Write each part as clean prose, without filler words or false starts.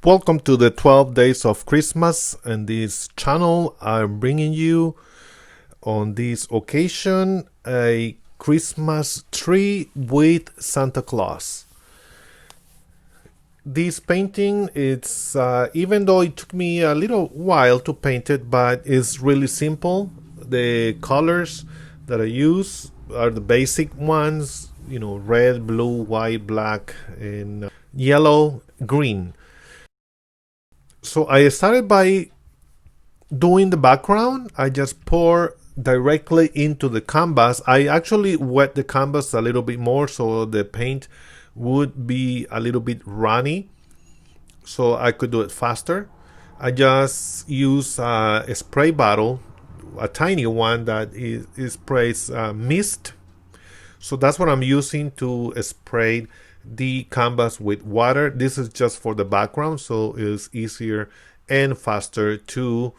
Welcome to the 12 Days of Christmas. In this channel, I'm bringing you on this occasion a Christmas tree with Santa Claus. This painting, it's even though it took me a little while to paint it, but it's really simple. The colors that I use are the basic ones, red, blue, white, black, and yellow, green. So I started by doing the background. I just pour directly into the canvas. I actually wet the canvas a little bit more so the paint would be a little bit runny, so I could do it faster. I just use a spray bottle, a tiny one that sprays mist. So that's what I'm using to spray the canvas with water. This is just for the background, so it's easier and faster to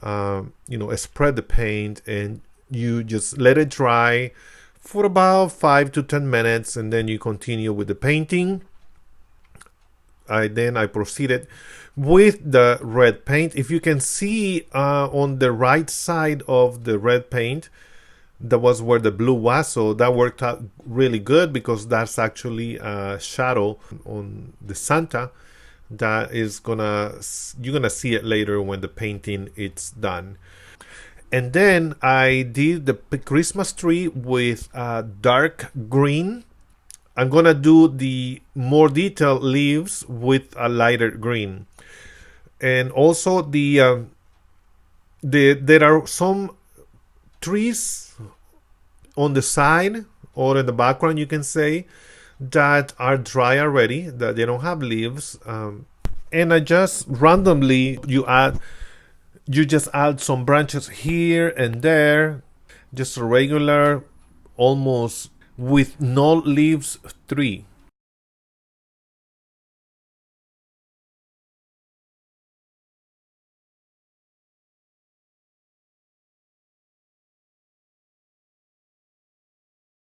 spread the paint, and you just let it dry for about 5 to 10 minutes, and then you continue with the painting. I proceeded with the red paint. If you can see on the right side of the red paint, that was where the blue was, so that worked out really good because that's actually a shadow on the Santa that is you're gonna see it later when the painting is done. And then I did the Christmas tree with dark green. I'm gonna do the more detailed leaves with a lighter green, and also there are some trees on the side or in the background, you can say, that are dry already, that they don't have leaves, and I just randomly you just add some branches here and there, just a regular, almost with no leaves tree.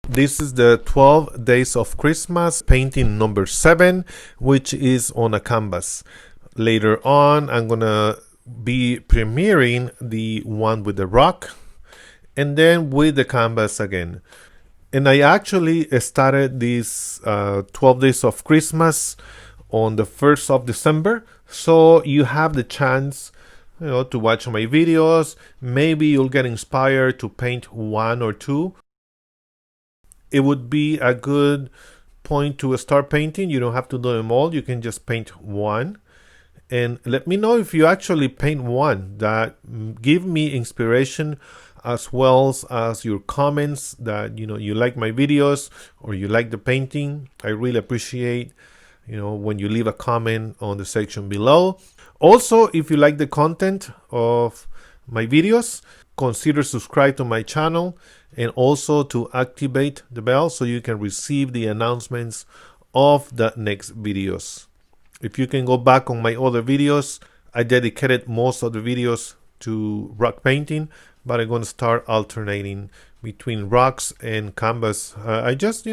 This is the 12 Days of Christmas painting number 7, which is on a canvas. Later on, I'm gonna be premiering the one with the rock, and then with the canvas again. And I actually started this 12 Days of Christmas on the 1st of December, so you have the chance to watch my videos. Maybe you'll get inspired to paint one or two. It would be a good point to start painting. You don't have to do them all. You can just paint one. And let me know if you actually paint one. That give me inspiration, as well as your comments that you like my videos or you like the painting. I really appreciate when you leave a comment on the section below. Also, if you like the content of my videos, consider subscribe to my channel, and also to activate the bell so you can receive the announcements of the next videos. If you can go back on my other videos, I dedicated most of the videos to rock painting, but I'm going to start alternating between rocks and canvas. I just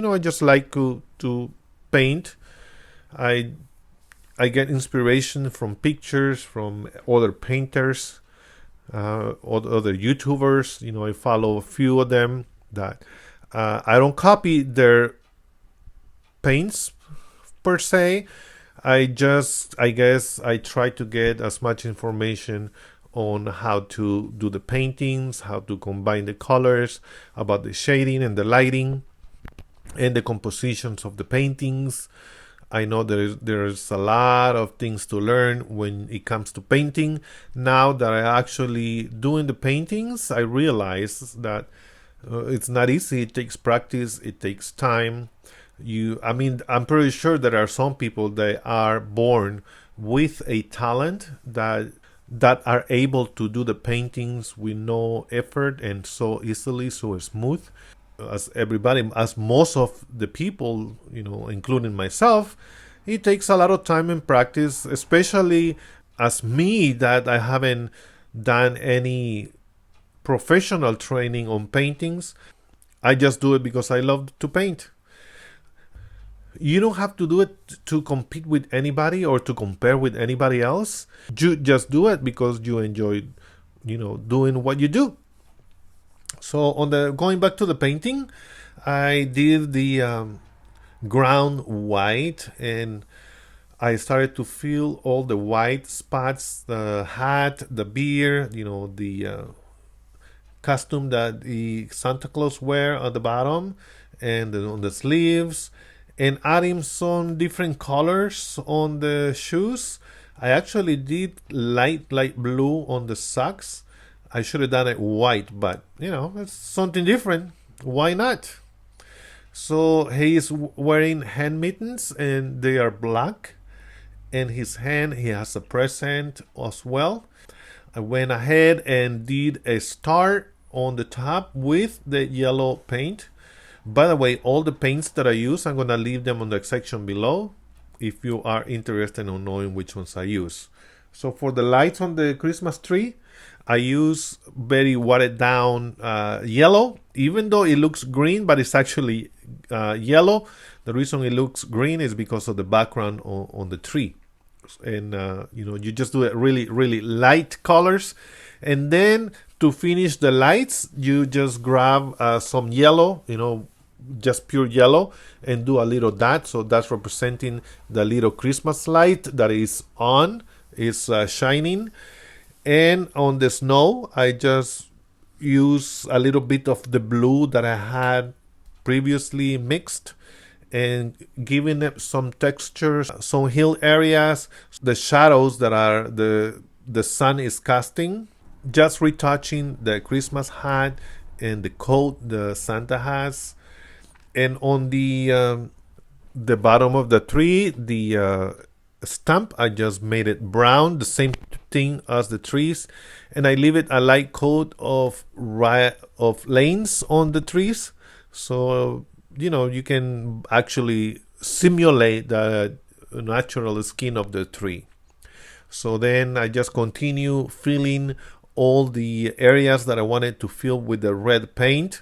like to paint. I get inspiration from pictures, from other painters, other YouTubers. I follow a few of them that I don't copy their paints per se. I guess I try to get as much information on how to do the paintings, how to combine the colors, about the shading and the lighting, and the compositions of the paintings. I know there's a lot of things to learn when it comes to painting. Now that I actually doing the paintings, I realize that it's not easy. It takes practice. It takes time. I'm pretty sure there are some people that are born with a talent that are able to do the paintings with no effort and so easily, so smooth. As most of the people, including myself, it takes a lot of time and practice, especially as me, that I haven't done any professional training on paintings. I just do it because I love to paint. You don't have to do it to compete with anybody or to compare with anybody else. You just do it because you enjoy, doing what you do. So on the going back to the painting, I did the ground white, and I started to feel all the white spots, the hat, the beard, the costume that the Santa Claus wear at the bottom and on the sleeves, and adding some different colors on the shoes. I actually did light blue on the socks. I should have done it white, but it's something different. Why not? So he is wearing hand mittens, and they are black. In his hand, he has a present as well. I went ahead and did a star on the top with the yellow paint. By the way, all the paints that I use, I'm going to leave them on the section below if you are interested in knowing which ones I use. So for the lights on the Christmas tree, I use very watered down yellow, even though it looks green, but it's actually yellow. The reason it looks green is because of the background on the tree. And you just do it really light colors, and then to finish the lights, you just grab some yellow, just pure yellow, and do a little dot. So that's representing the little Christmas light that is on, is shining. And on the snow, I just use a little bit of the blue that I had previously mixed, and giving it some textures, some hill areas, the shadows that are the sun is casting, just retouching the Christmas hat and the coat the Santa has. And on the bottom of the tree, the stump, I just made it brown, the same thing as the trees, and I leave it a light coat of lanes on the trees, so you can actually simulate the natural skin of the tree. So then I just continue filling all the areas that I wanted to fill with the red paint.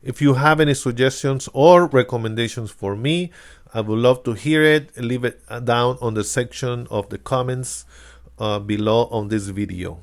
If you have any suggestions or recommendations for me, I would love to hear it. Leave it down on the section of the comments below on this video.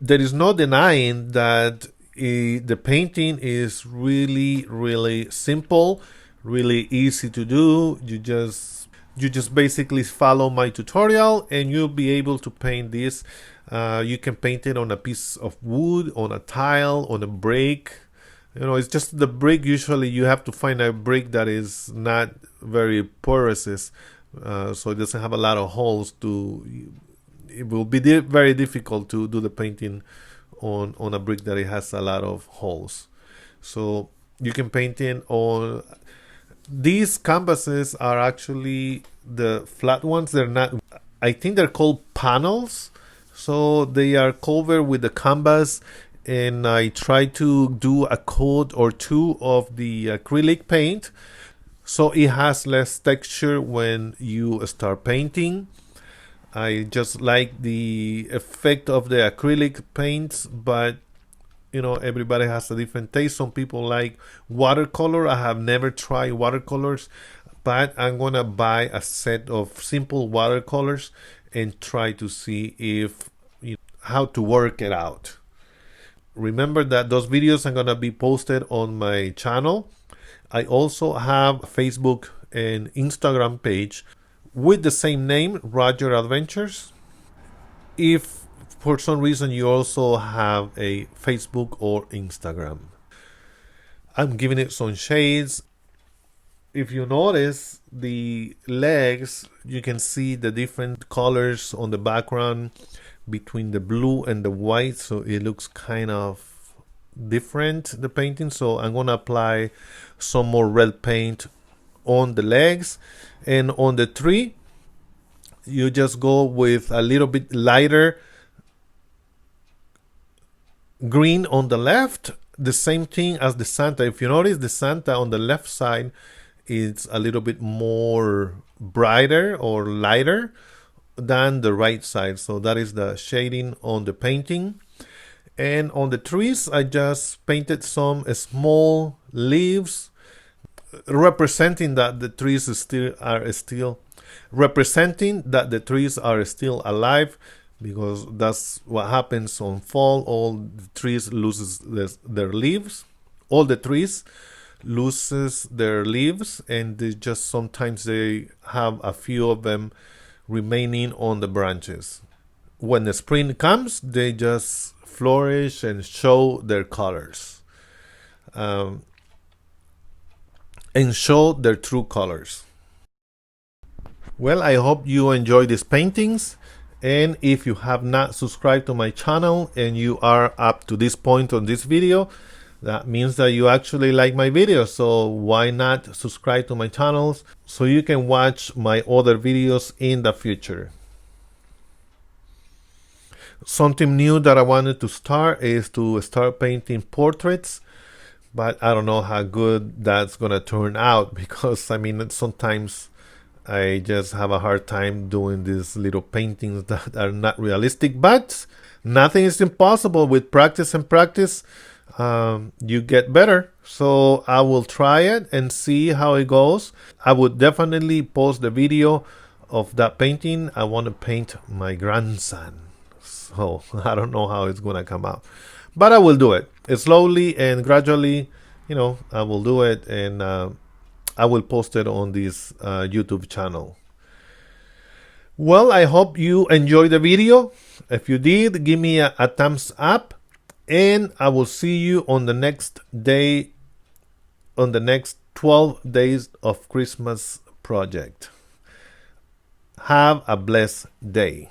There is no denying that the painting is really simple, really easy to do. You just basically follow my tutorial, and you'll be able to paint this. You can paint it on a piece of wood, on a tile, on a brick. It's just the brick. Usually you have to find a brick that is not very porous, so it doesn't have a lot of holes. It will be very difficult to do the painting on a brick that it has a lot of holes. So you can paint it on these canvases. Are actually the flat ones. They're not, I think they're called panels. So they are covered with the canvas, and I try to do a coat or two of the acrylic paint, so it has less texture when you start painting. I just like the effect of the acrylic paints, but everybody has a different taste. Some people like watercolor. I have never tried watercolors, but I'm gonna buy a set of simple watercolors and try to see if how to work it out. Remember that those videos are gonna be posted on my channel. I also have a Facebook and Instagram page with the same name, Roger Adventures. If for some reason you also have a Facebook or Instagram, I'm giving it some shades. If you notice the legs, you can see the different colors on the background between the blue and the white, so it looks kind of different, the painting. So I'm gonna apply some more red paint on the legs, and on the tree you just go with a little bit lighter green on the left, the same thing as the Santa. If you notice, the Santa on the left side is a little bit more brighter or lighter than the right side. So that is the shading on the painting. And on the trees, I just painted some small leaves representing that the trees are still alive, because that's what happens on fall. All the trees loses their leaves. All the trees loses their leaves, and they just sometimes they have a few of them remaining on the branches. When the spring comes, they just flourish and show their colors, and show their true colors. Well, I hope you enjoy these paintings, and if you have not subscribed to my channel and you are up to this point on this video, that means that you actually like my videos. So why not subscribe to my channel so you can watch my other videos in the future. Something new that I wanted to start is to start painting portraits, but I don't know how good that's gonna turn out, because I mean, sometimes I just have a hard time doing these little paintings that are not realistic, but nothing is impossible. With practice and practice, you get better. So I will try it and see how it goes. I would definitely post the video of that painting. I want to paint my grandson. So I don't know how it's going to come out, but I will do it slowly and gradually. I will do it, and I will post it on this YouTube channel. Well, I hope you enjoyed the video. If you did, give me a thumbs up, and I will see you on the next day, on the next 12 days of Christmas project. Have a blessed day.